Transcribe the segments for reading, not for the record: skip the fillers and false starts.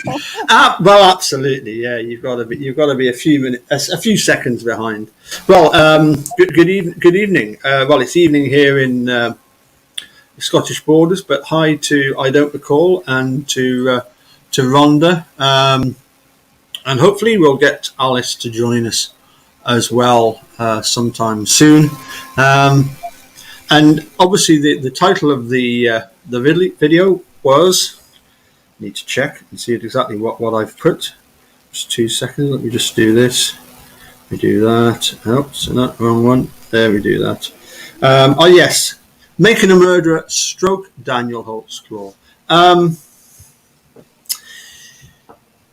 Well, absolutely, yeah. You've got to be a few seconds behind. Well, good evening. Well, it's evening here in the Scottish borders, but hi to I don't recall and to Rhonda, and hopefully we'll get Alice to join us as well sometime soon. And obviously, the title of the video was. Need to check and see exactly what I've put. Just 2 seconds. Let me just do this. We do that. Oh, so not wrong one. There we do that. Oh yes, Making a Murderer. Daniel Holtzclaw.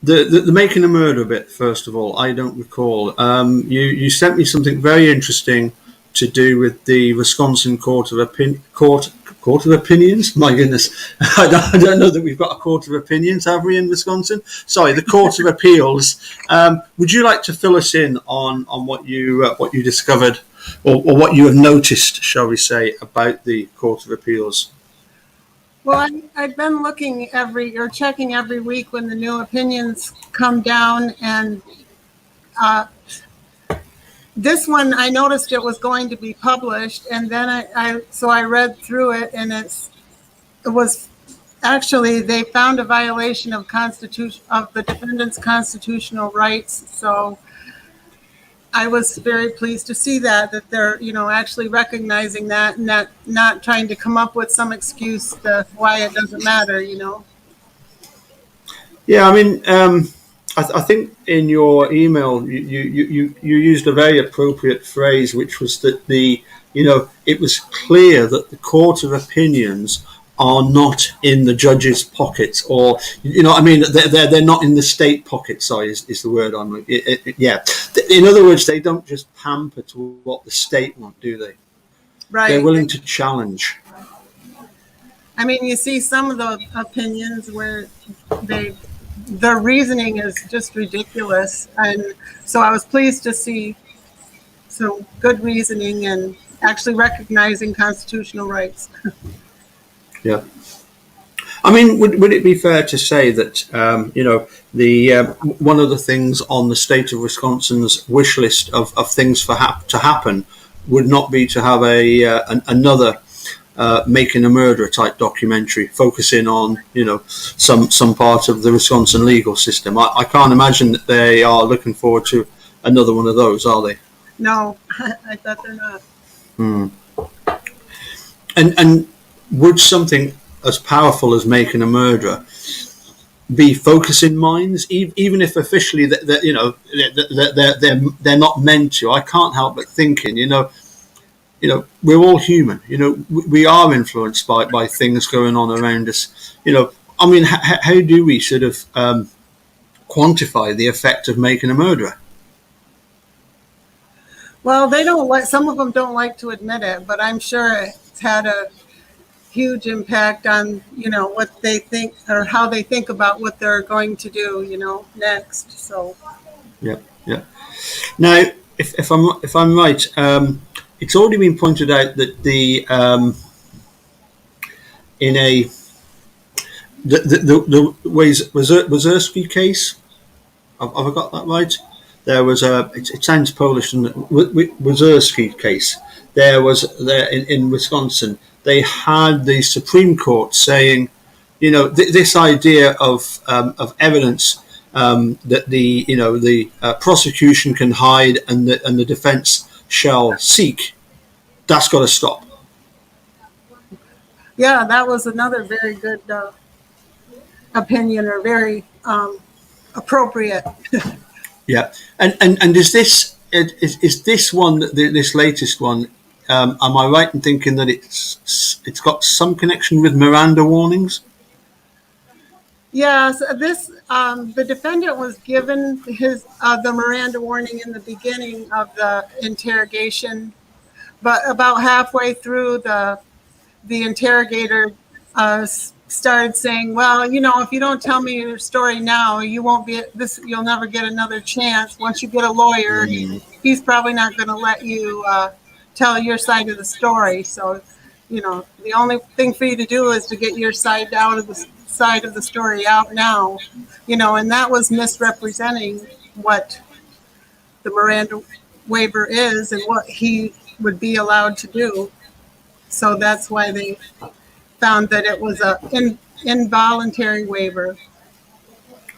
The Making a Murderer bit. First of all, I don't recall. You sent me something very interesting to do with the Wisconsin Court of Opinions. My goodness, I don't know that we've got a Court of Opinions, have we, in Wisconsin? Sorry, the Court of Appeals. Would you like to fill us in on what you discovered or what you have noticed, shall we say, about the Court of Appeals? Well, I've been checking every week when the new opinions come down, and this one, I noticed it was going to be published, and then I read through it, and it was actually they found a violation of the defendant's constitutional rights. So I was very pleased to see that they're actually recognizing that and not trying to come up with some excuse to why it doesn't matter. Yeah, I mean. I think in your email you used a very appropriate phrase, which was that it was clear that the Court of Opinions are not in the judge's pockets, or I mean they're not in the state pocket. Sorry, is the word I'm yeah. In other words, they don't just pamper to what the state want, do they? Right. They're willing to challenge. I mean, you see some of the opinions where their reasoning is just ridiculous, and so I was pleased to see some good reasoning and actually recognizing constitutional rights. Yeah, I mean, would it be fair to say that one of the things on the state of Wisconsin's wish list of things to happen would not be to have another Making a Murderer type documentary focusing on some part of the Wisconsin legal system. I can't imagine that they are looking forward to another one of those, are they? No, I thought they're not. And would something as powerful as Making a Murderer be focusing minds, even if officially they're not meant to? I can't help but thinking, we're all human. We are influenced by things going on around us. I mean, how do we sort of quantify the effect of Making a Murderer? Well, some of them don't like to admit it, but I'm sure it's had a huge impact on, what they think or how they think about what they're going to do, next. So. Yeah. Now, if I'm right, it's already been pointed out that the Wazerski case, have I got that right? There was it sounds Polish, and Wazerski case. There in Wisconsin. They had the Supreme Court saying, this idea of evidence that the prosecution can hide and the defense shall seek, that's got to stop. Yeah, that was another very good opinion, or very appropriate. Yeah, and is this one, this latest one? Am I right in thinking that it's got some connection with Miranda warnings? Yes, the defendant was given the Miranda warning in the beginning of the interrogation, but about halfway through, the interrogator started saying, "Well, if you don't tell me your story now, you'll never get another chance. Once you get a lawyer, he's probably not going to let you tell your side of the story. So, the only thing for you to do is to get your side out of the side of the story out now, and that was misrepresenting what the Miranda waiver is and what he would be allowed to do. So that's why they found that it was an involuntary waiver.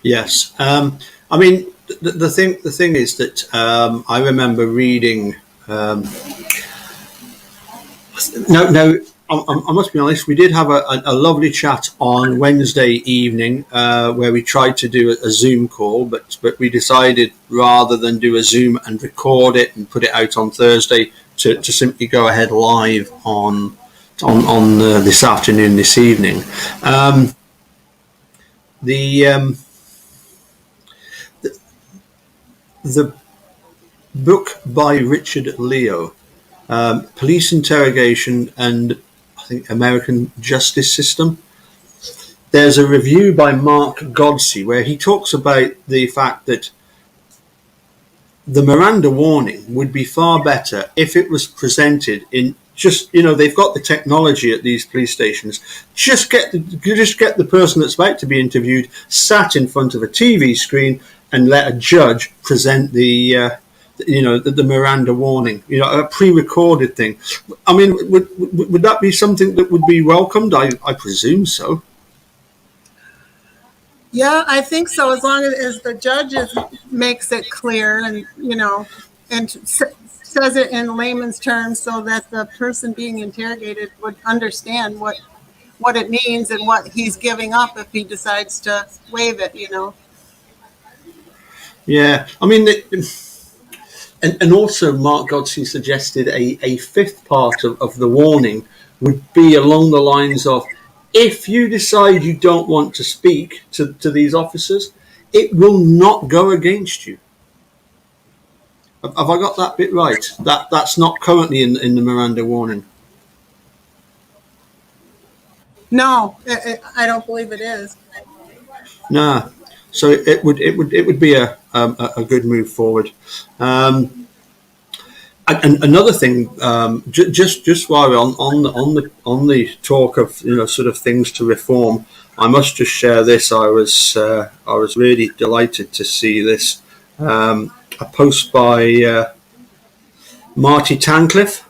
Yes. I mean, the thing is that I remember reading. No, I must be honest. We did have a lovely chat on Wednesday evening where we tried to do a Zoom call, but we decided rather than do a Zoom and record it and put it out on Thursday to simply go ahead live on this afternoon, this evening. The book by Richard Leo, Police Interrogation and I think American Justice System. There's a review by Mark Godsey where he talks about the fact that the Miranda warning would be far better if it was presented in just, they've got the technology at these police stations. Just get the person that's about to be interviewed sat in front of a TV screen and let a judge present the Miranda warning, a pre-recorded thing. I mean, would that be something that would be welcomed? I presume so. Yeah, I think so. As long as the judge makes it clear and says it in layman's terms so that the person being interrogated would understand what it means and what he's giving up if he decides to waive it, Yeah, I mean, and also Mark Godsey suggested a fifth part of the warning would be along the lines of, if you decide you don't want to speak to these officers, it will not go against you. Have I got that bit right? That's not currently in the Miranda warning. No, I don't believe it is. No. So it would be a good move forward. And another thing, just while we're on the talk of sort of things to reform, I must just share this. I was really delighted to see this, a post by Marty Tancliffe.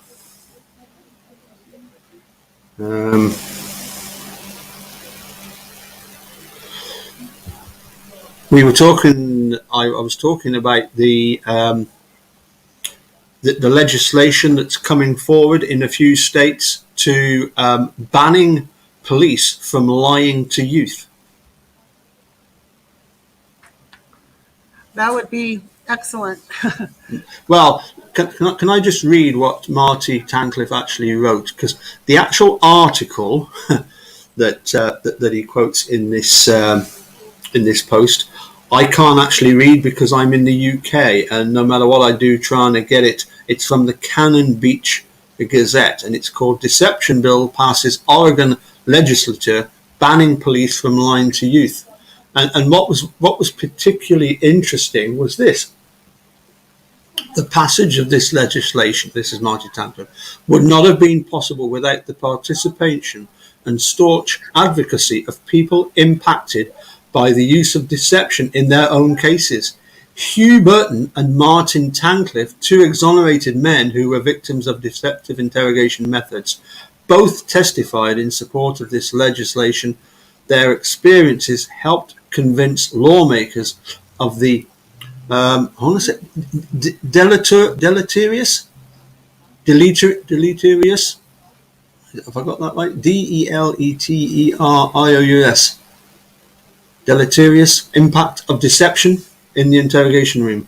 We were talking. I was talking about the legislation that's coming forward in a few states to banning police from lying to youth. That would be excellent. Well, can I just read what Marty Tancliffe actually wrote? Because the actual article that he quotes in this post, I can't actually read because I'm in the UK, and no matter what I do trying to get it, it's from the Cannon Beach Gazette, and it's called "Deception Bill Passes Oregon Legislature Banning Police from Lying to Youth." And what was particularly interesting was this. The passage of this legislation, this is Marty Tancliffe, would not have been possible without the participation and staunch advocacy of people impacted by the use of deception in their own cases. Hugh Burton and Martin Tancliffe, two exonerated men who were victims of deceptive interrogation methods, both testified in support of this legislation. Their experiences helped convince lawmakers of the deleterious, have I got that right? Deleterious, deleterious impact of deception in the interrogation room.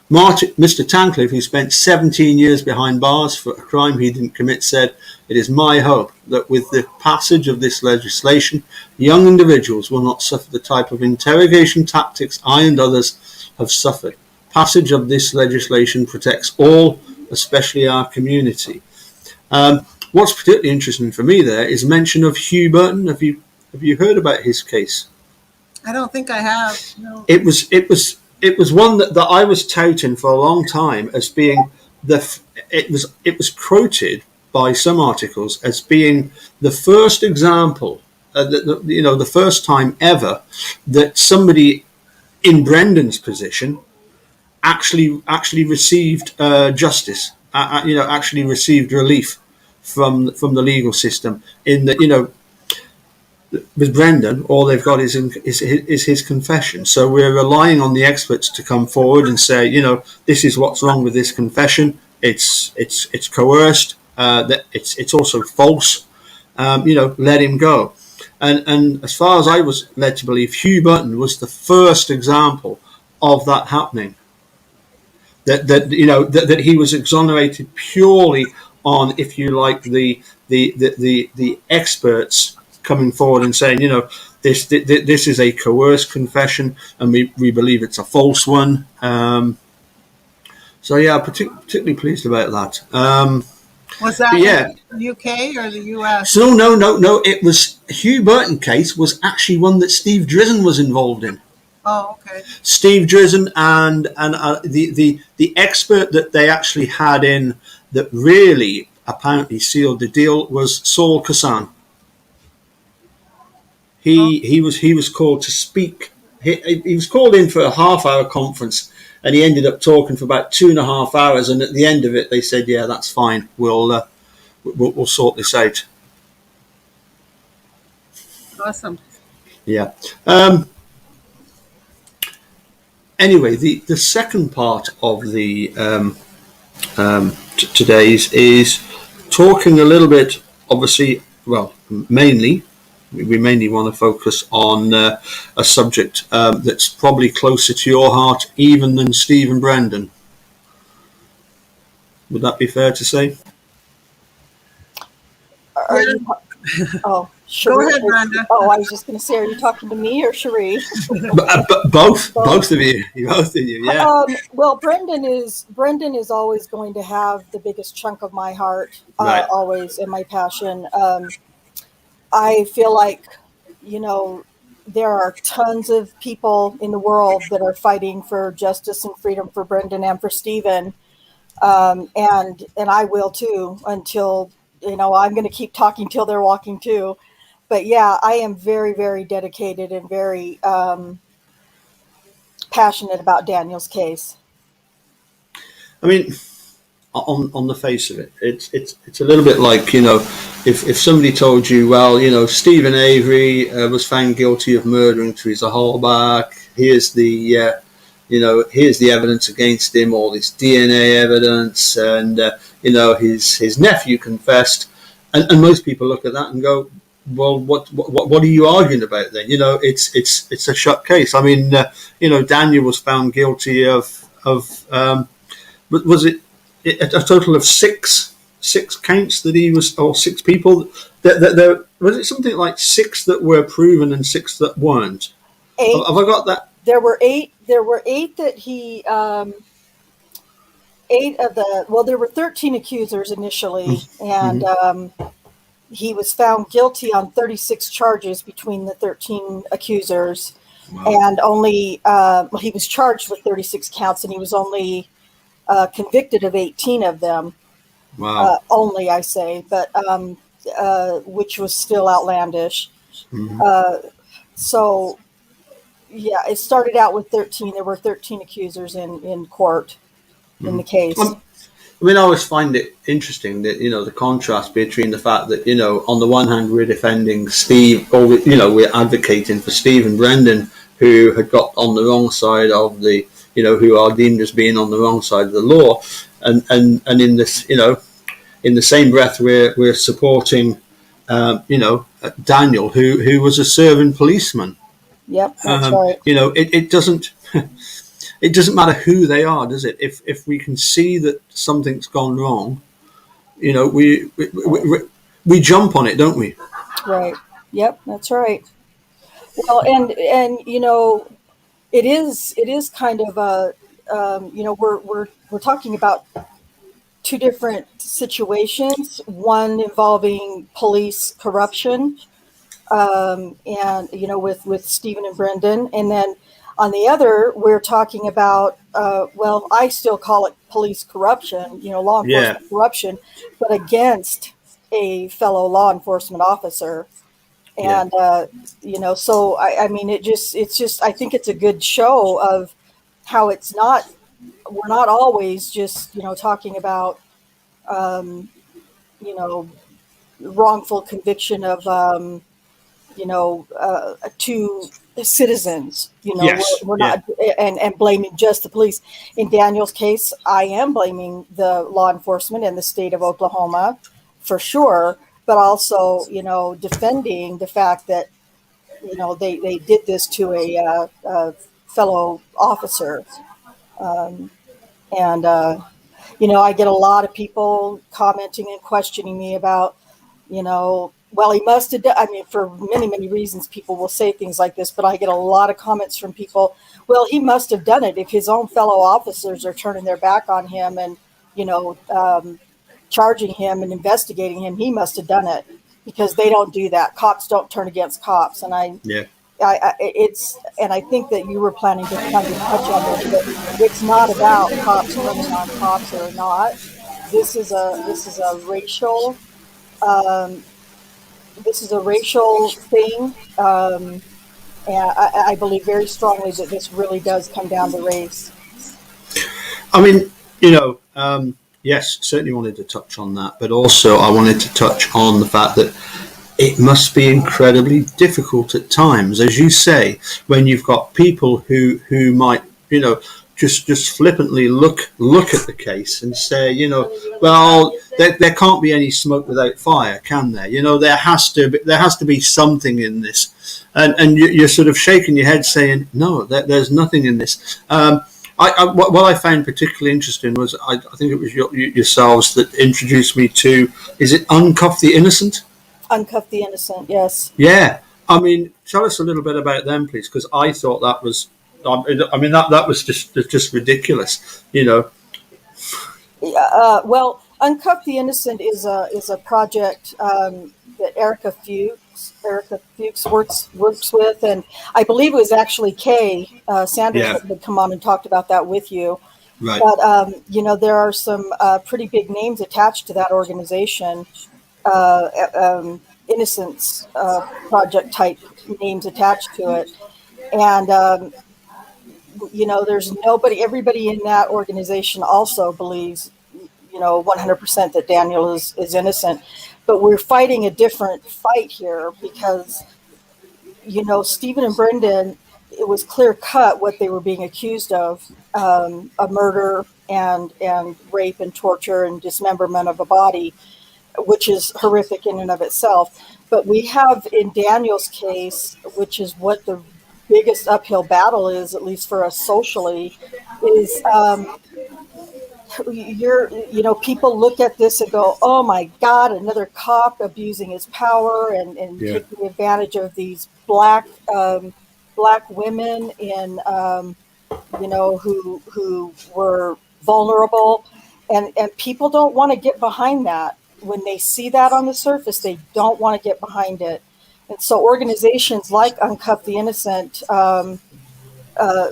Mr. Tancliffe, who spent 17 years behind bars for a crime he didn't commit, said, "It is my hope that with the passage of this legislation, young individuals will not suffer the type of interrogation tactics I and others have suffered. Passage of this legislation protects all, especially our community." What's particularly interesting for me there is mention of Hugh Burton. Have you heard about his case? I don't think I have. No. It was one that I was touting for a long time as being it was quoted by some articles as being the first example the first time ever that somebody in Brendan's position actually received justice. Actually received relief from the legal system. In that, with Brendan, all they've got is his confession. So we're relying on the experts to come forward and say, this is what's wrong with this confession. It's coerced. That it's also false. Let him go. And as far as I was led to believe, Hugh Button was the first example of that happening. That he was exonerated purely on, if you like, the experts coming forward and saying, this is a coerced confession, and we believe it's a false one. So yeah, particularly pleased about that. Was that in the UK or the US? So no. It was Hugh Burton case was actually one that Steve Drizzen was involved in. Oh, okay. Steve Drizzen and the expert that they actually had in that really apparently sealed the deal was Saul Kassan. He was called to speak. He was called in for a half-hour conference, and he ended up talking for about 2.5 hours. And at the end of it, they said, "Yeah, that's fine. We'll sort this out." Awesome. Yeah. Anyway, the second part of the today's is talking a little bit. Obviously, well, we mainly want to focus on a subject that's probably closer to your heart even than Steve and Brendan. Would that be fair to say? Oh, Charee. Go ahead, Miranda. Oh, I was just going to say, are you talking to me or Charee? Both of you, yeah. Well, Brendan is always going to have the biggest chunk of my heart, Right. Always, and my passion. I feel like, there are tons of people in the world that are fighting for justice and freedom for Brendan and for Stephen, and I will too until. I'm going to keep talking till they're walking too. But yeah, I am very, very dedicated and very passionate about Daniel's case. I mean, on the face of it, it's a little bit like, if somebody told you, well, Stephen Avery was found guilty of murdering Teresa Hallback. Here's the evidence against him, all this DNA evidence, and his nephew confessed, and most people look at that and go, well, what are you arguing about then? It's a shut case. I mean, Daniel was found guilty of was it a total of six counts that he was, or 6 people that there was, it something like 6 that were proven and 6 that weren't? 8. Have I got that? There were 8 that he 8 of the, well, there were 13 accusers initially, and he was found guilty on 36 charges between the 13 accusers. Wow. And only he was charged with 36 counts, and he was only convicted of 18 of them. Wow. Only, I say, but which was still outlandish. So yeah, it started out with 13. There were 13 accusers in court in the case. I mean, I always find it interesting that, the contrast between the fact that, on the one hand, we're defending Steve, or, we're advocating for Steve and Brendan, who had got on the wrong side of the, who are deemed as being on the wrong side of the law. And in this, in the same breath, we're supporting, Daniel, who was a serving policeman. Yep, that's right. It doesn't. It doesn't matter who they are, does it? If we can see that something's gone wrong, we jump on it, don't we? Right. Yep, that's right. Well, and it is kind of a we're talking about 2 different situations. One involving police corruption, and with Stephen and Brendan, and then on the other, we're talking about, I still call it police corruption, law enforcement corruption, but against a fellow law enforcement officer. And so I mean, it's just I think it's a good show of how we're not always just talking about you know wrongful conviction of to citizens. Yes. We're Yeah. not and blaming just the police. In Daniel's case, I am blaming the law enforcement in the state of Oklahoma for sure, but also defending the fact that they did this to a fellow officer. Um, and I get a lot of people commenting and questioning me about, well, he must have done. I mean, for many, many reasons, people will say things like this, but I get a lot of comments from people. Well, he must have done it if his own fellow officers are turning their back on him and, charging him and investigating him. He must have done it because they don't do that. Cops don't turn against cops. And and I think that you were planning to kind of touch on this, but it's not about cops turning on cops or not. This is a racial thing, and I believe very strongly that this really does come down to race. I mean, yes, certainly wanted to touch on that, but also I wanted to touch on the fact that it must be incredibly difficult at times, as you say, when you've got people who might, just flippantly look at the case and say, well, there can't be any smoke without fire, can there? There has to be something in this, and you're sort of shaking your head, saying, no, there's nothing in this. What I found particularly interesting was I think it was yourselves that introduced me to, is it Uncuff the Innocent? Uncuff the Innocent, yes. Yeah, I mean, tell us a little bit about them, please, because I thought that was, that was just ridiculous, Well, Uncuff the Innocent is a project that Erica Fuchs works with, and I believe it was actually Kay Sanders that had come on and talked about that with you. Right. But there are some pretty big names attached to that organization. Innocence project type names attached to it, and there's everybody in that organization also believes 100% that Daniel is innocent, but we're fighting a different fight here because Stephen and Brendan, it was clear cut what they were being accused of, a murder and rape and torture and dismemberment of a body, which is horrific in and of itself. But we have in Daniel's case, which is what the biggest uphill battle is, at least for us socially, is people look at this and go, oh my God, another cop abusing his power and taking advantage of these black women in who were vulnerable, and people don't want to get behind that. When they see that on the surface, they don't want to get behind it. And so organizations like Uncuff the Innocent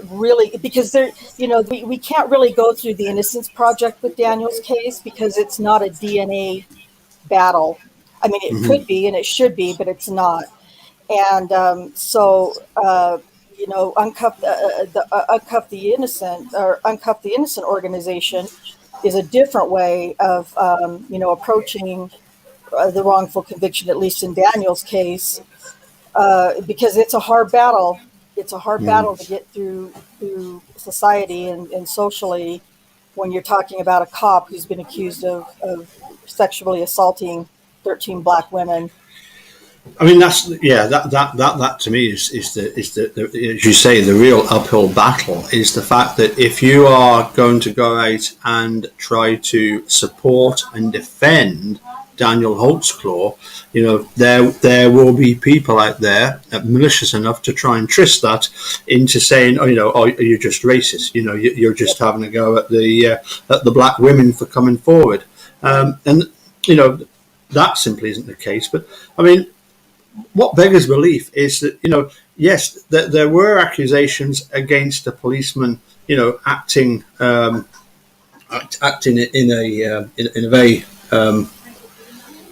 really, because they're, we can't really go through the Innocence Project with Daniel's case because it's not a DNA battle. I mean, it could be and it should be, but it's not. And Uncuff the Innocent, or Uncuff the Innocent organization, is a different way of approaching the wrongful conviction, at least in Daniel's case, because it's a hard battle. It's a hard battle to get through society and socially when you're talking about a cop who's been accused of sexually assaulting 13 black women. I mean, that to me is the as you say, the real uphill battle is the fact that if you are going to go out and try to support and defend Daniel Holtzclaw, there will be people out there malicious enough to try and twist that into saying, you're just racist, you're just having a go at the black women for coming forward, and that simply isn't the case. But I mean, what beggars belief is that, yes, that there were accusations against a policeman, acting in a very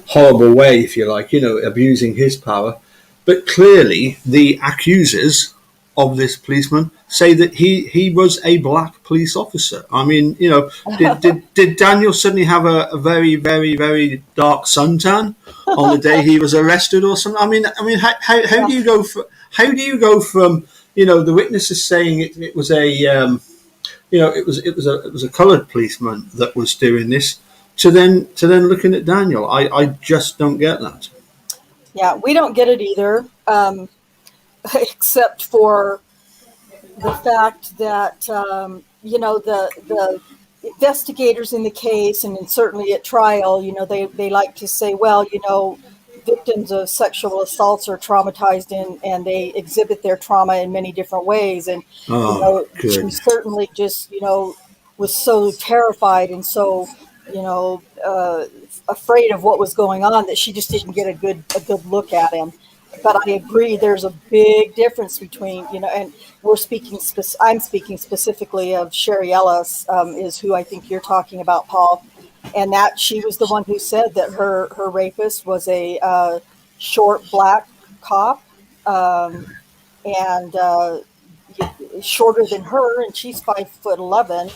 horrible way, if you like, abusing his power. But clearly, the accusers of this policeman say that he was a black police officer. I mean, did Daniel suddenly have a very, very, very dark suntan on the day he was arrested or something? I mean, how do you go from the witnesses saying it was a coloured policeman that was doing this to then looking at Daniel? I just don't get that. Yeah, we don't get it either, except for the fact that the investigators in the case, and certainly at trial, they like to say, well, victims of sexual assaults are traumatized and they exhibit their trauma in many different ways. And she certainly just was so terrified and so afraid of what was going on that she just didn't get a good look at him. But I agree, there's a big difference between, and I'm speaking specifically of Charee Ellis, is who I think you're talking about, Paul, and that she was the one who said that her rapist was a short black cop, and shorter than her, and she's 5'11",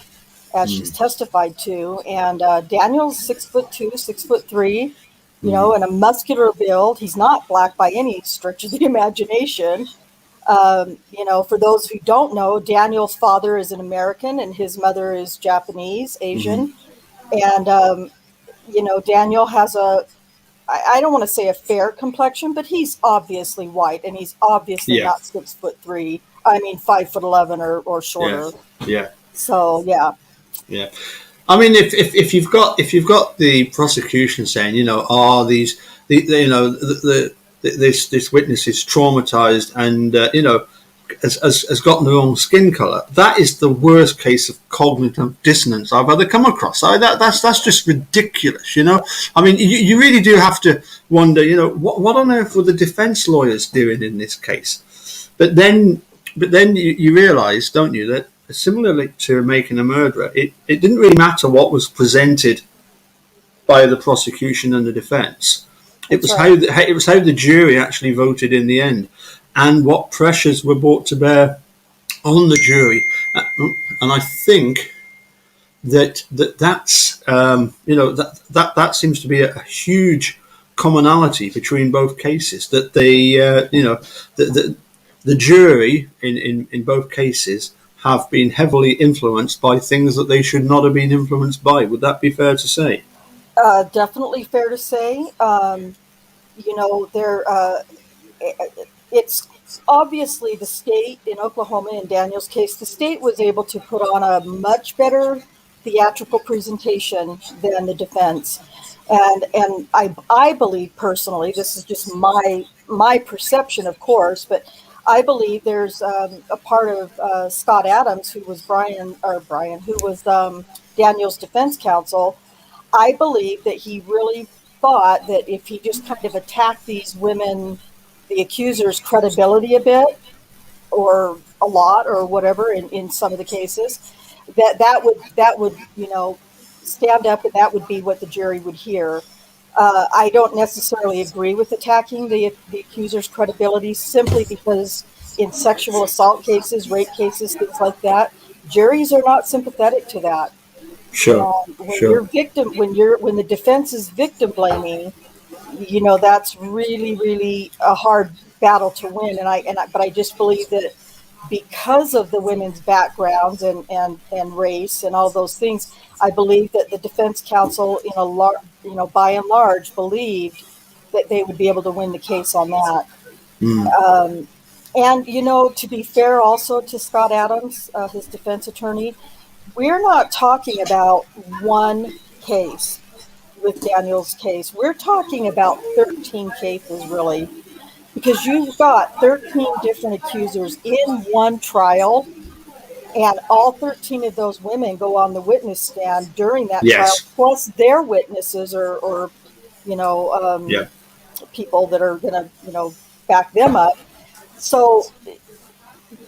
as she's testified to, and Daniel's 6'2", 6'3", and a muscular build. He's not black by any stretch of the imagination. For those who don't know, Daniel's father is an American and his mother is Japanese, Asian. And, Daniel has I don't want to say a fair complexion, but he's obviously white and he's obviously not 6'3". I mean, 5'11" or shorter. Yeah. So, yeah. Yeah. I mean, if you've got the prosecution saying, this witness is traumatized and has gotten the wrong skin color, that is the worst case of cognitive dissonance I've ever come across. That's just ridiculous. I mean, you really do have to wonder, what on earth were the defense lawyers doing in this case? But then you realize, don't you, that similarly to Making a Murderer, it didn't really matter what was presented by the prosecution and the defense. It was how the jury actually voted in the end, and what pressures were brought to bear on the jury. And I think that's that seems to be a huge commonality between both cases. That the jury in both cases have been heavily influenced by things that they should not have been influenced by. Would that be fair to say? Definitely fair to say. It's obviously the state in Oklahoma, in Daniel's case, the state was able to put on a much better theatrical presentation than the defense. And I believe personally, this is just my perception, of course, but I believe there's a part of Scott Adams, who was Daniel's defense counsel. I believe that he really thought that if he just kind of attacked these women, the accusers' credibility a bit, or a lot, or whatever, in some of the cases, that would stand up, and that would be what the jury would hear. I don't necessarily agree with attacking the accuser's credibility, simply because in sexual assault cases, rape cases, things like that, juries are not sympathetic to that. Sure. You're victim, when the defense is victim blaming, that's really, really a hard battle to win. But I just believe that because of the women's backgrounds and race and all those things, I believe that the defense counsel, by and large, believed that they would be able to win the case on that. And to be fair also to Scott Adams, his defense attorney, we're not talking about one case with Daniel's case. We're talking about 13 cases, really, because you've got 13 different accusers in one trial, and all 13 of those women go on the witness stand during that trial, plus their witnesses or people that are going to, back them up. So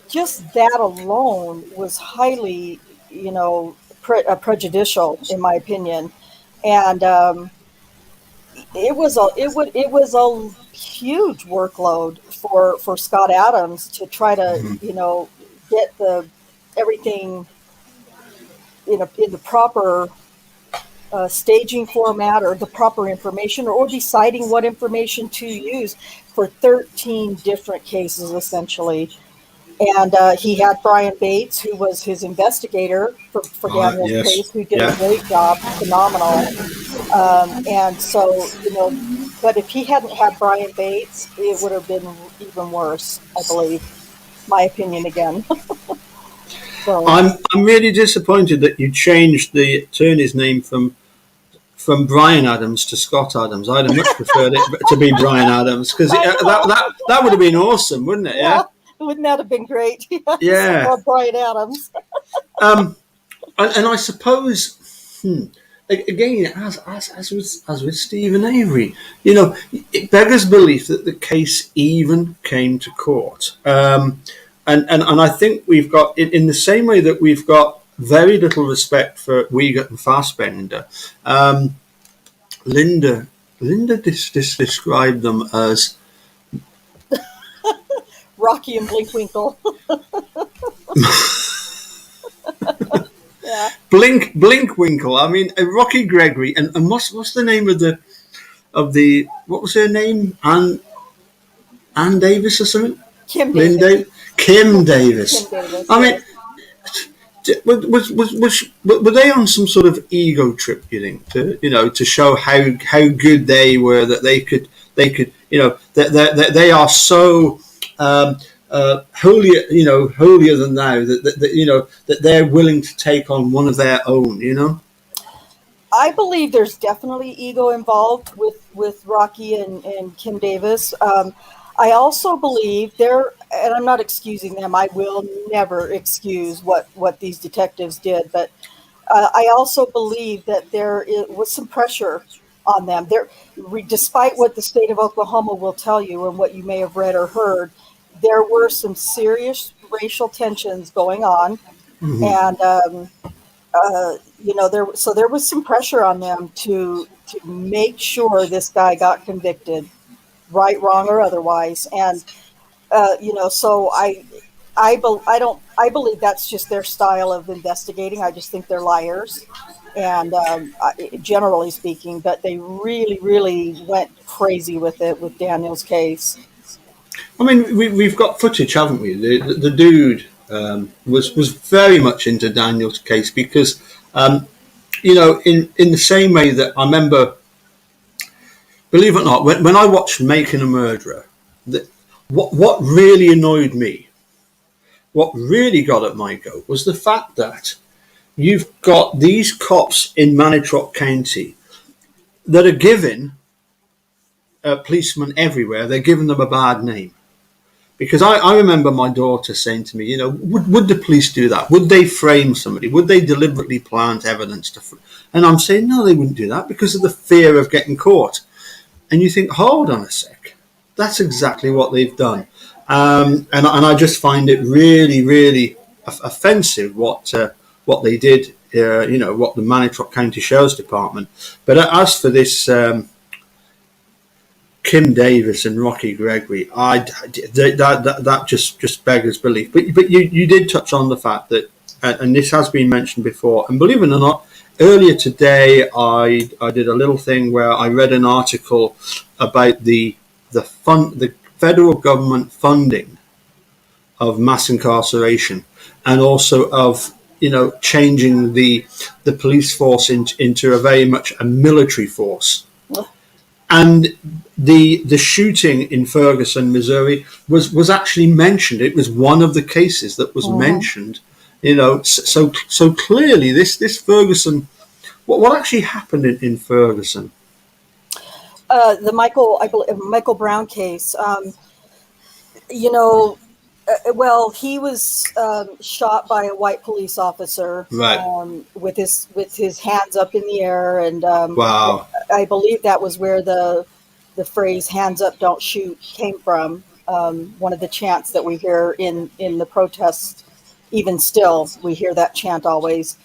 just that alone was highly, prejudicial, in my opinion. And it was a huge workload for Scott Adams to try to get the everything in the proper staging format or the proper information, or deciding what information to use for 13 different cases essentially. And he had Brian Bates, who was his investigator for Daniel's Yes. case, who did Yeah. a great job, phenomenal. And so, but if he hadn't had Brian Bates, it would have been even worse, I believe. My opinion again. So, I'm really disappointed that you changed the attorney's name from Brian Adams to Scott Adams. I'd have much preferred it to be Brian Adams, because that would have been awesome, wouldn't it? Yeah. Wouldn't that have been great? Yeah. Or Brian Adams. And I suppose, again, as with Stephen Avery, it beggars belief that the case even came to court. And I think we've got, in the same way that we've got very little respect for Wiegert and Fassbender, Linda described them as Rocky and Blinkwinkle. Yeah. Blinkwinkle. I mean, Rocky Gregory, and what's the name of the what was her name? Ann Davis or something? Kim Davis. Kim Davis. I mean, were they on some sort of ego trip? You think to show how good they were, that they could that they are so holier than thou, that they're willing to take on one of their own. I believe there's definitely ego involved with Rocky and Kim Davis. I also believe and I'm not excusing them. I will never excuse what these detectives did, but I also believe that there was some pressure on them. Despite what the state of Oklahoma will tell you and what you may have read or heard, there were some serious racial tensions going on, and there was some pressure on them to make sure this guy got convicted, right, wrong, or otherwise. And so I believe that's just their style of investigating. I just think they're liars, and generally speaking, but they really, really went crazy with it with Daniel's case. I mean, we've got footage, haven't we? The dude was very much into Daniel's case, because in the same way that I remember, believe it or not, when I watched Making a Murderer, what really annoyed me, what really got at my goat, was the fact that you've got these cops in Manitowoc County that are giving policemen everywhere, they're giving them a bad name. Because I remember my daughter saying to me, would the police do that? Would they frame somebody? Would they deliberately plant evidence? And I'm saying, no, they wouldn't do that, because of the fear of getting caught. And you think, hold on a sec. That's exactly what they've done. And I just find it really, really offensive what they did, what the Manitowoc County Sheriff's Department. But as for this Kim Davis and Rocky Gregory, that just beggars belief. But you did touch on the fact that, and this has been mentioned before, and believe it or not, earlier today I did a little thing where I read an article about the federal government funding of mass incarceration, and also of changing the police force into a very much a military force. And the shooting in Ferguson, Missouri, was actually mentioned. It was one of the cases that was mentioned. So clearly this Ferguson. What actually happened in Ferguson? The Michael Brown case. Well, he was shot by a white police officer, right, with his hands up in the air, and wow. I believe that was where the phrase "hands up, don't shoot" came from. One of the chants that we hear in the protests, even still, we hear that chant always.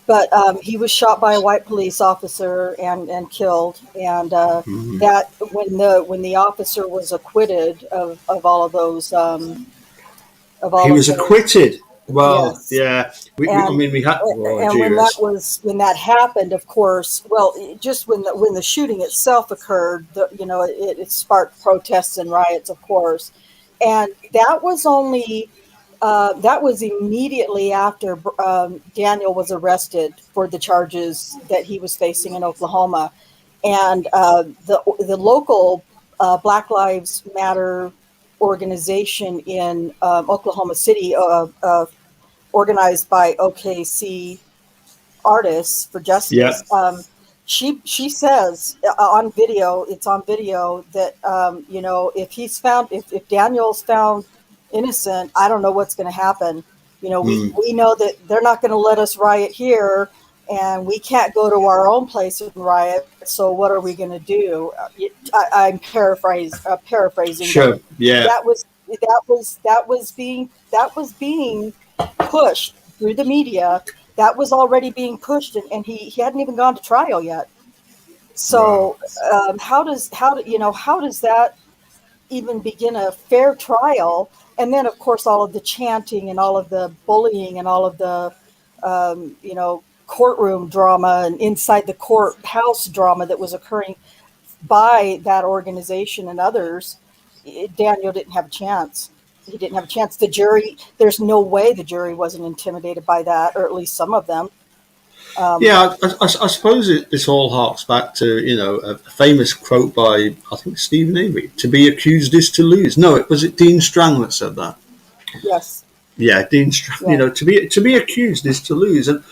but he was shot by a white police officer and killed. And that when the officer was acquitted of all of those He was acquitted. Well, yes. yeah. I And mean, we had. Oh, and when that happened, of course, well, just when the shooting itself occurred, it sparked protests and riots, of course, and that was only that was immediately after Daniel was arrested for the charges that he was facing in Oklahoma, and the local Black Lives Matter organization in Oklahoma City, organized by OKC Artists for Yeah. Justice. She says on video, it's on video that if Daniel's found innocent, I don't know what's going to happen. We know that they're not going to let us riot here, and we can't go to our own place and riot. So what are we going to do? I'm paraphrasing. Sure. Yeah. That was being pushed through the media. That was already being pushed, and he hadn't even gone to trial yet. So how does that even begin a fair trial? And then, of course, all of the chanting and all of the bullying and all of the courtroom drama and inside the courthouse drama that was occurring by that organization and others. Daniel didn't have a chance. He didn't have a chance. The jury, there's no way the jury wasn't intimidated by that, or at least some of them. I suppose this all harks back to, a famous quote by, I think, Stephen Avery: "To be accused is to lose." No, was it Dean Strang that said that? Yes. Yeah, Dean Strang. Yeah. To be accused is to lose, and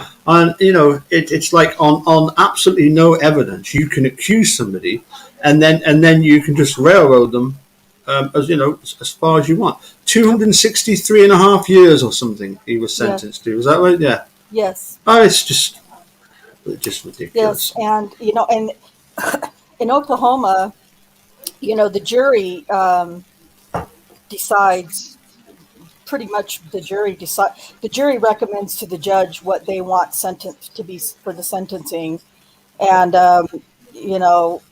it's like on absolutely no evidence you can accuse somebody, and then you can just railroad them. As far as you want. 263 and a half years or something he was sentenced to. Is that right? Yeah. Yes. Oh, it's just ridiculous. Yes, and and in Oklahoma, the jury decides. Pretty much, the jury recommends to the judge what they want sentence to be for the sentencing, and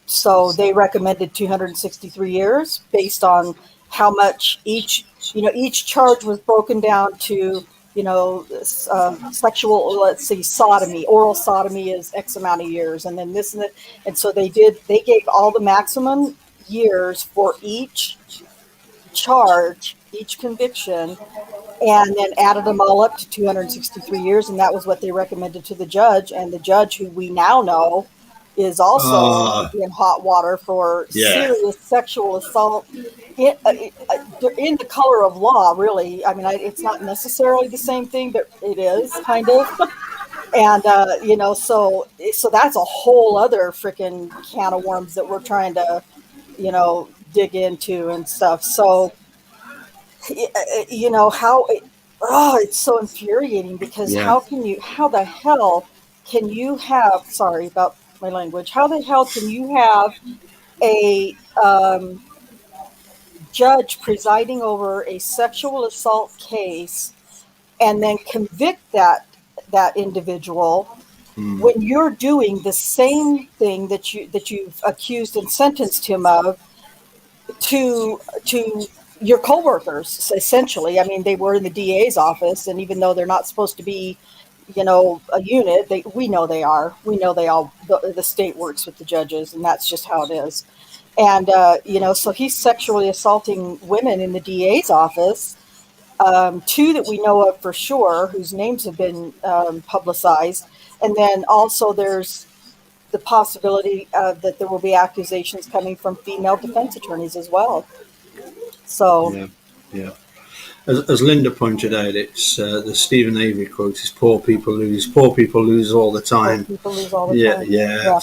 so they recommended 263 years based on how much each charge was broken down to, sexual, let's see, sodomy, oral sodomy is X amount of years, and then this and that. And so they gave all the maximum years for each charge, each conviction, and then added them all up to 263 years. And that was what they recommended to the judge. And the judge, who we now know is also in hot water for serious sexual assault in the color of law, really. I mean, it's not necessarily the same thing, but it is kind of. And, so that's a whole other freaking can of worms that we're trying to, dig into and stuff. So, it's so infuriating because how the hell can you have, sorry about my language, how the hell can you have a judge presiding over a sexual assault case and then convict that individual when you're doing the same thing that you've accused and sentenced him of to your coworkers, essentially? I mean, they were in the DA's office, and even though they're not supposed to be, a unit, we know they are. We know they all. The state works with the judges, and that's just how it is. And so he's sexually assaulting women in the DA's office. Two that we know of for sure, whose names have been publicized, and then also there's the possibility that there will be accusations coming from female defense attorneys as well. So, yeah. As Linda pointed out, it's the Stephen Avery quote is "Poor people lose. Poor people lose all the time." Poor people lose all the time. Yeah.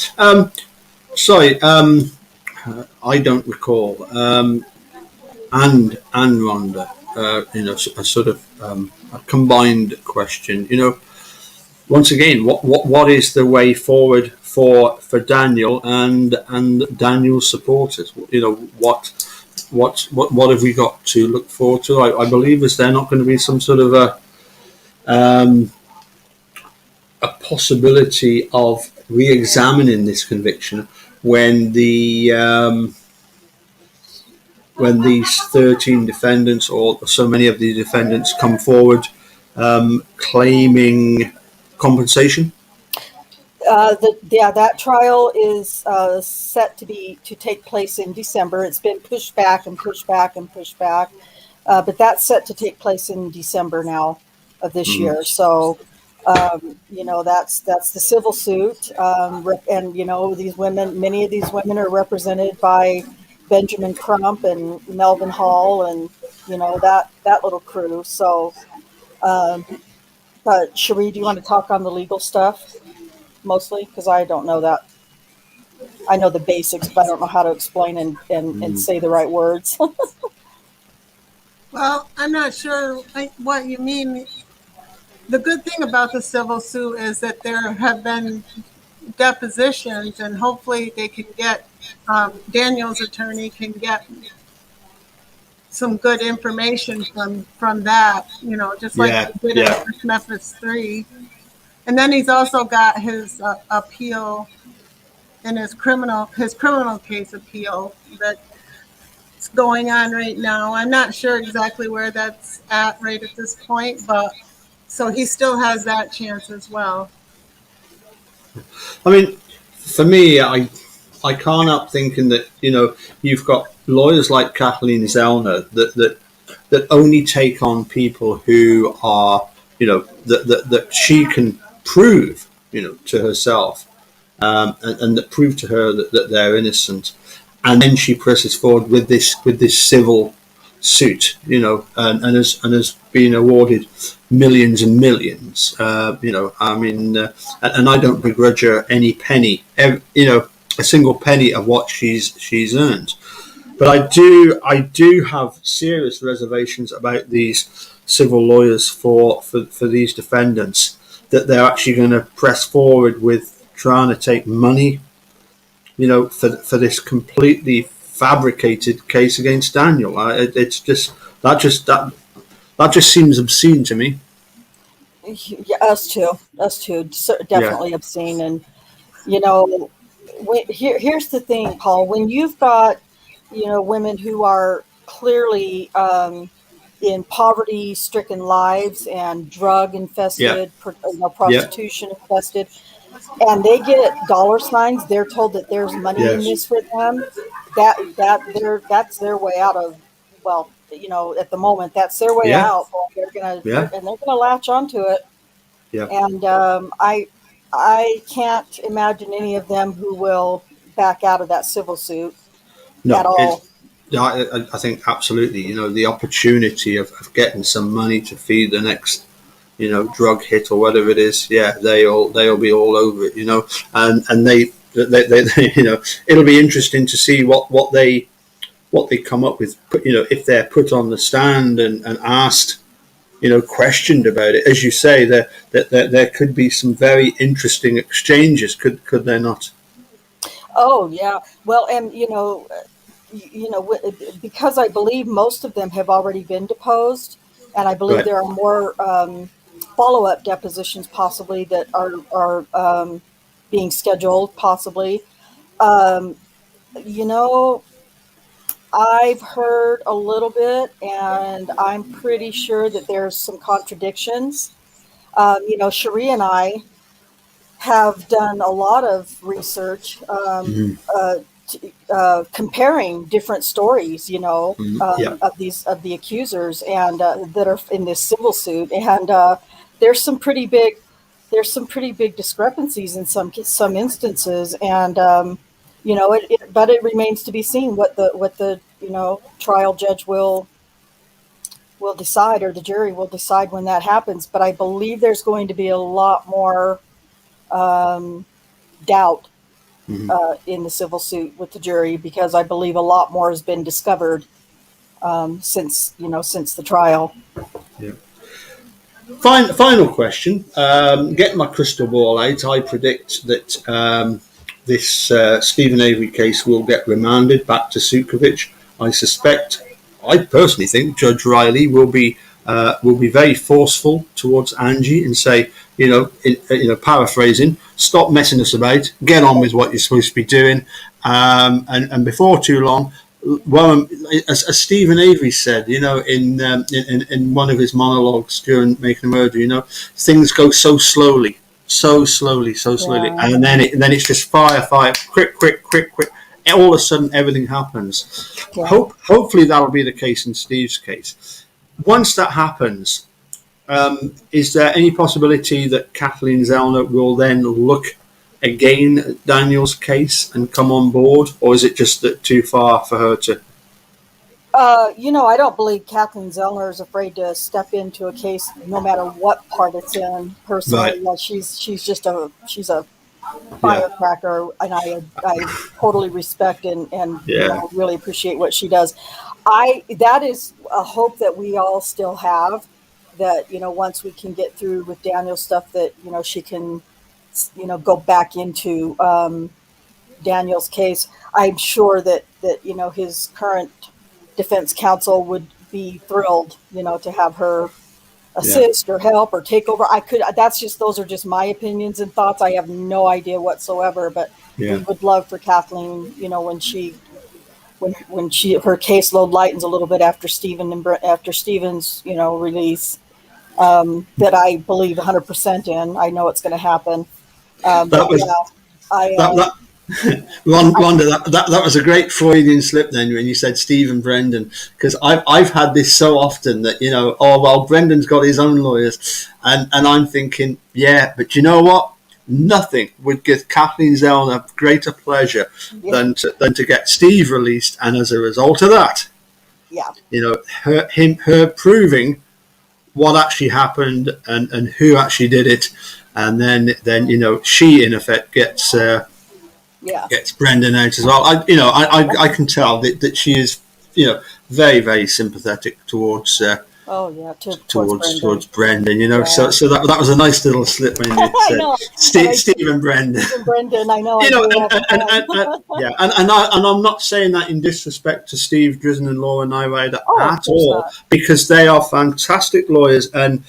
Sorry, I don't recall. And Rhonda, a sort of a combined question. Once again, what is the way forward for Daniel and Daniel's supporters? What have we got to look forward to? I believe is there not going to be some sort of a possibility of re-examining this conviction when when these 13 defendants, or so many of the defendants, come forward claiming compensation? That trial is set to take place in December. It's been pushed back and pushed back and pushed back, but that's set to take place in December now of this year. So, that's the civil suit, and these women, many of these women are represented by Benjamin Crump and Melvin Hall, and that little crew. So, but Charee, do you want to talk on the legal stuff? Mostly, because I don't know that. I know the basics, but I don't know how to explain and say the right words. Well, I'm not sure what you mean. The good thing about the civil suit is that there have been depositions, and hopefully they can get, Daniel's attorney can get some good information from that, just like he did in Memphis 3. And then he's also got his appeal and his criminal case appeal that's going on right now. I'm not sure exactly where that's at right at this point, but so he still has that chance as well. I mean, for me, I can't help thinking that you've got lawyers like Kathleen Zellner that only take on people who are that she can prove to herself, and that prove to her that they're innocent, and then she presses forward with this civil suit, and has been awarded millions and millions. And I don't begrudge her any penny, a single penny of what she's earned. But I do have serious reservations about these civil lawyers for these defendants, that they're actually going to press forward with trying to take money, for this completely fabricated case against Daniel. That just seems obscene to me. Yeah, us too, definitely obscene. And here's the thing, Paul. When you've got women who are clearly in poverty-stricken lives and drug-infested, prostitution infested, and they get dollar signs. They're told that there's money in this for them. That's their way out of. Well, at the moment, that's their way out. They're gonna latch onto it. Yeah. And I can't imagine any of them who will back out of that civil suit at all. I think absolutely. The opportunity of getting some money to feed the next, drug hit or whatever it is. Yeah, they'll be all over it. And they it'll be interesting to see what they come up with. If they're put on the stand and asked, questioned about it. As you say, there could be some very interesting exchanges. Could there not? Oh yeah. Well, and because I believe most of them have already been deposed, and I believe there are more follow-up depositions possibly that are being scheduled possibly. I've heard a little bit, and I'm pretty sure that there's some contradictions. Charee and I have done a lot of research comparing different stories, of the accusers and that are in this civil suit, and there's some pretty big discrepancies in some instances, and but it remains to be seen what the trial judge will decide, or the jury will decide when that happens. But I believe there's going to be a lot more doubt in the civil suit with the jury, because I believe a lot more has been discovered since the trial. Yeah. Final question. Getting my crystal ball out, I predict that this Stephen Avery case will get remanded back to Sukovich. I personally think Judge Riley will be will be very forceful towards Angie and say, paraphrasing, stop messing us about, get on with what you're supposed to be doing. And before too long, well, as Stephen Avery said, in one of his monologues during Making a Murder, things go so slowly, Yeah. and then it's just fire, quick. All of a sudden, everything happens. Yeah. Hopefully, that'll be the case in Steve's case. Once that happens, is there any possibility that Kathleen Zellner will then look again at Daniel's case and come on board, or is it just that too far for her to? I don't believe Kathleen Zellner is afraid to step into a case, no matter what part it's in. Personally, Right. yeah, she's a firecracker, and I totally respect and really appreciate what she does. That is a hope that we all still have, that once we can get through with Daniel's stuff, that she can go back into Daniel's case. I'm sure that his current defense counsel would be thrilled to have her assist or help or take over. Those are just my opinions and thoughts. I have no idea whatsoever, but we would love for Kathleen, when her caseload lightens a little bit after Stephen's release, that I believe 100% in. I know it's going to happen. Rhonda, that was a great Freudian slip then when you said Steve and Brendan, because I've had this so often that Brendan's got his own lawyers, and I'm thinking, but you know what? Nothing would give Kathleen Zellner greater pleasure than to get Steve released, and as a result of that, her proving what actually happened and who actually did it, and then she in effect gets Brendan out as well. I can tell that she is very, very sympathetic towards towards Brendan. So that was a nice little slip when you said Steve and Brendan. Brendan, I know. And I'm not saying that in disrespect to Steve Drizzen and Laura Nyrider at all, because they are fantastic lawyers, and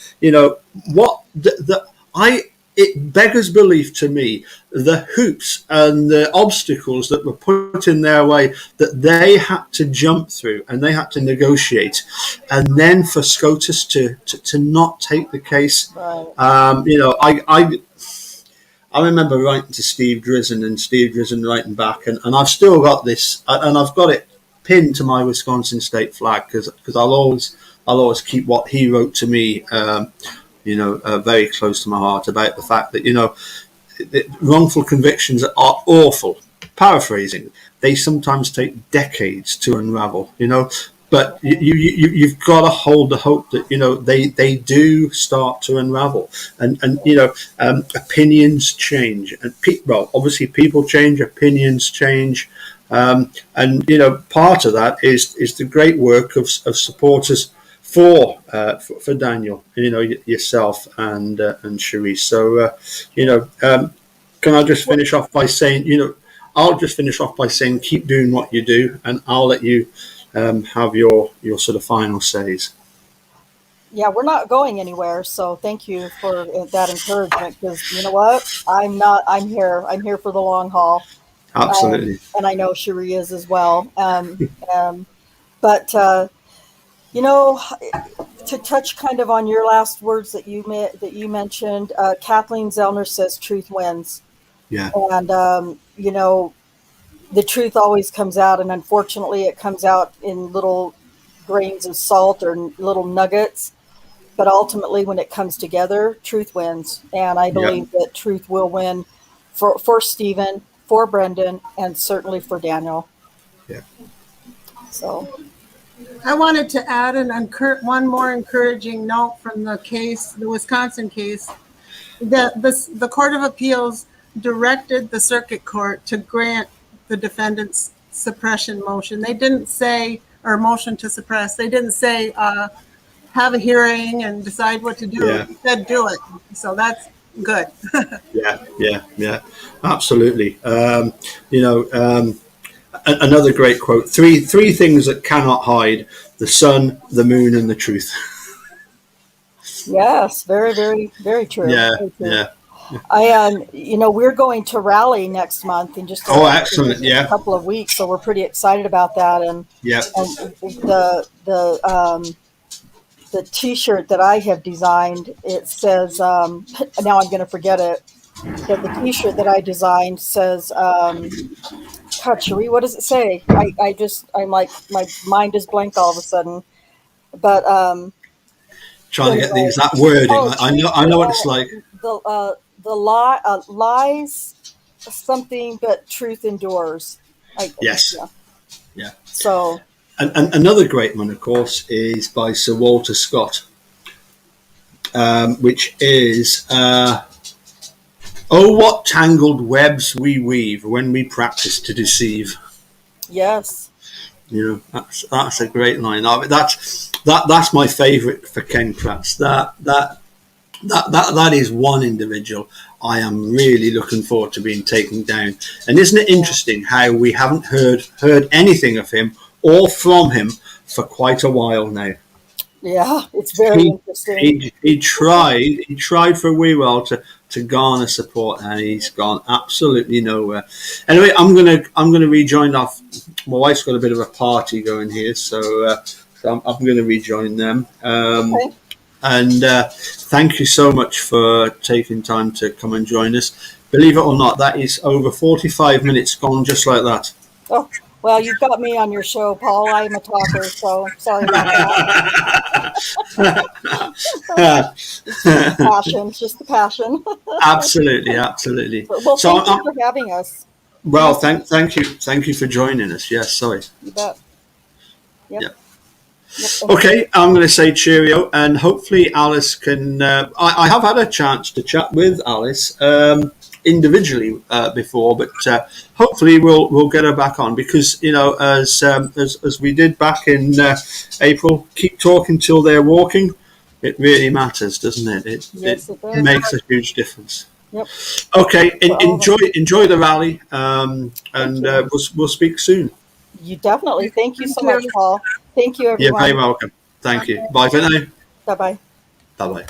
it beggars belief to me, the hoops and the obstacles that were put in their way that they had to jump through and they had to negotiate, and then for SCOTUS to not take the case. Right. I remember writing to Steve Drizzen and Steve Drizzen writing back, and I've still got this, and I've got it pinned to my Wisconsin state flag, because I'll always keep what he wrote to me very close to my heart, about the fact that, wrongful convictions are awful. Paraphrasing, they sometimes take decades to unravel, but you've got to hold the hope that, they do start to unravel, and opinions change, and obviously people change, opinions change, and part of that is the great work of supporters for Daniel, yourself and Charee. So can I just finish off by saying, I'll just finish off by saying, keep doing what you do, and I'll let you have your sort of final says. Yeah, we're not going anywhere, so thank you for that encouragement, because you know what? I'm here for the long haul. Absolutely. And I know Charee is as well. But to touch kind of on your last words that you mentioned, Kathleen Zellner says truth wins. Yeah. And the truth always comes out, and unfortunately it comes out in little grains of salt or little nuggets. But ultimately, when it comes together, truth wins. And I believe that truth will win for Stephen, for Brendan, and certainly for Daniel. Yeah. So I wanted to add one more encouraging note from the case, the Wisconsin case, that the Court of Appeals directed the circuit court to grant the defendant's suppression motion. They didn't say, or motion to suppress, they didn't say have a hearing and decide what to do. Yeah. They said do it. So that's good. Yeah, absolutely. Another great quote: three things that cannot hide: the sun, the moon, and the truth. Yes, very, very, very true. Yeah, Very true. yeah. We're going to Raleigh next month in just Oh, excellent. a Yeah, couple of weeks, so we're pretty excited about that. yeah. And the T-shirt that I have designed, it says, now I'm going to forget it, but the T-shirt that I designed says, God, Charee, what does it say? I'm like, my mind is blank all of a sudden. But Trying to get the anyway, exact wording. oh, I know what it's like. the lies something, but truth endures. Yes. Yeah. Yeah. So And another great one, of course, is by Sir Walter Scott, which is "Oh, what tangled webs we weave when we practice to deceive." yes, You know, that's a great line. That's my favourite for Ken Kratz. That is one individual I am really looking forward to being taken down. And isn't it interesting how we haven't heard anything of him or from him for quite a while now? yeah, it's very interesting. He tried for a wee while to garner support, and he's gone absolutely nowhere. Anyway, I'm gonna rejoin off. My wife's got a bit of a party going here, so I'm going to rejoin them. Okay. And thank you so much for taking time to come and join us. Believe it or not, that is over 45 minutes gone just like that. Oh, well, you've got me on your show, Paul. I'm a talker, so sorry about that. It's just the passion. Absolutely, absolutely. Well, thank you for having us. Well, thank you for joining us. Yes, sorry. You bet. Yep. Yep. Okay, I'm going to say cheerio, and hopefully Alice can. I have had a chance to chat with Alice individually before, but hopefully we'll get her back on, because as we did back in April, keep talking till they're walking. It really matters, doesn't it? It makes a huge difference. Yep. Okay, enjoy the rally, and we'll speak soon. You definitely. Thank you so much, Paul. Thank you, everyone. You're very welcome. Thank you. Bye for now. Bye-bye. Bye-bye.